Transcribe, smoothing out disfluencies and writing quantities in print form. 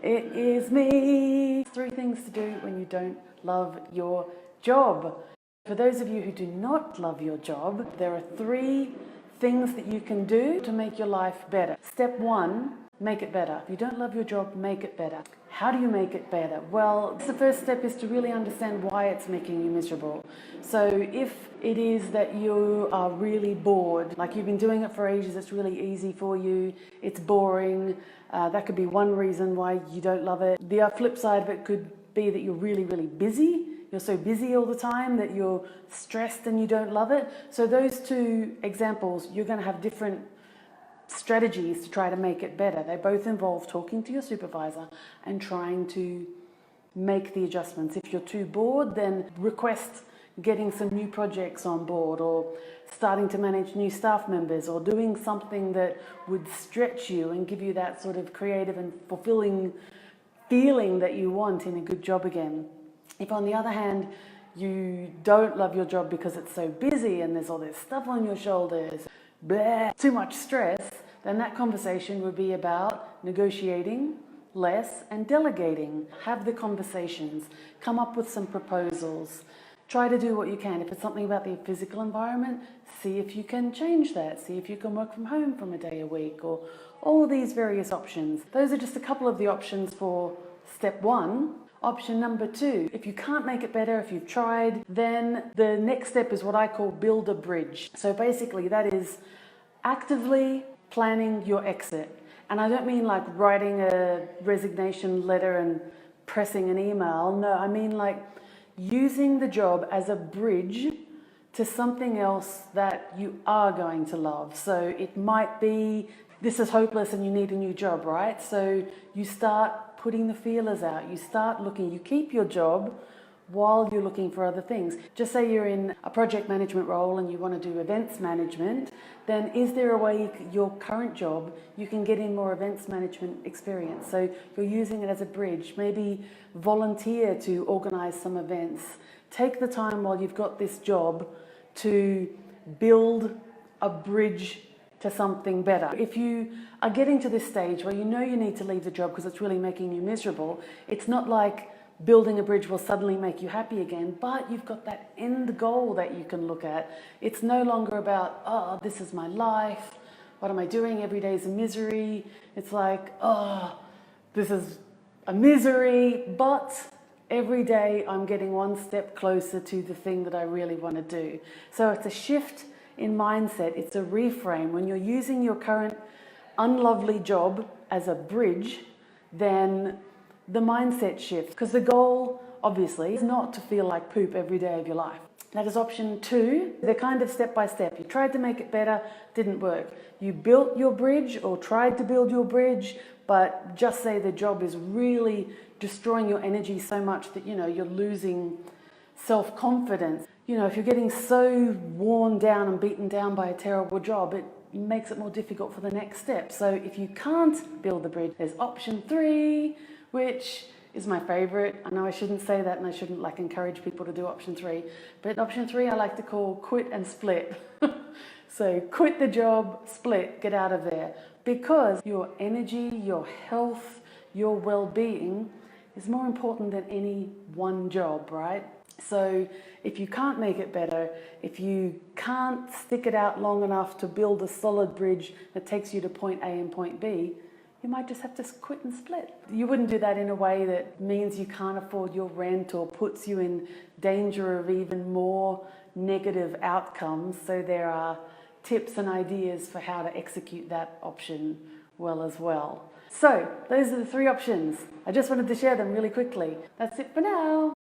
It is me. 3 things to do when you don't love your job. For those of you who do not love your job, there are 3 things that you can do to make your life better. Step 1, make it better. If you don't love your job, make it better. How do you make it better? Well, the first step is to really understand why it's making you miserable. So if it is that you are really bored, like you've been doing it for ages, it's really easy for you, it's boring, that could be one reason why you don't love it. The flip side of it could be that you're really, really busy. You're so busy all the time that you're stressed and you don't love it. So those 2 examples, you're going to have different strategies to try to make it better. They both involve talking to your supervisor and trying to make the adjustments. If you're too bored, then request getting some new projects on board, or starting to manage new staff members, or doing something that would stretch you and give you that sort of creative and fulfilling feeling that you want in a good job again. If on the other hand, you don't love your job because it's so busy and there's all this stuff on your shoulders, too much stress, then that conversation would be about negotiating less and delegating. Have the conversations, come up with some proposals, try to do what you can. If it's something about the physical environment, see if you can change that, see if you can work from home from a day a week, or all these various options. Those are just a couple of the options for step 1. Option number 2, if you can't make it better, if you've tried, then the next step is what I call build a bridge. So basically that is actively planning your exit. And I don't mean like writing a resignation letter and pressing an email. No, I mean like using the job as a bridge to something else that you are going to love. So it might be, this is hopeless and you need a new job, right? So you start putting the feelers out, you start looking, you keep your job while you're looking for other things. Just say you're in a project management role and you want to do events management, then is there a way your current job, you can get in more events management experience? So you're using it as a bridge. Maybe volunteer to organize some events. Take the time while you've got this job to build a bridge to something better. If you are getting to this stage where you know you need to leave the job because it's really making you miserable, it's not like building a bridge will suddenly make you happy again, but you've got that end goal that you can look at. It's no longer about, oh, this is my life, what am I doing? Every day is a misery. It's like, oh, this is a misery, but every day I'm getting one step closer to the thing that I really want to do. So it's a shift in mindset, it's a reframe. When you're using your current unlovely job as a bridge, then the mindset shifts. Because the goal, obviously, is not to feel like poop every day of your life. That is option 2. They're kind of step by step. You tried to make it better, didn't work. You built your bridge or tried to build your bridge, but just say the job is really destroying your energy so much that, you're losing self-confidence. If you're getting so worn down and beaten down by a terrible job, it makes it more difficult for the next step. So if you can't build the bridge, there's option 3, which is my favorite. I know I shouldn't say that and I shouldn't encourage people to do option 3, but option 3 I like to call quit and split. So quit the job, split, get out of there, because your energy, your health, your well-being is more important than any one job, right? So if you can't make it better, if you can't stick it out long enough to build a solid bridge that takes you to point A and point B, you might just have to quit and split. You wouldn't do that in a way that means you can't afford your rent or puts you in danger of even more negative outcomes. So there are tips and ideas for how to execute that option well as well. So those are the 3 options. I just wanted to share them really quickly. That's it for now.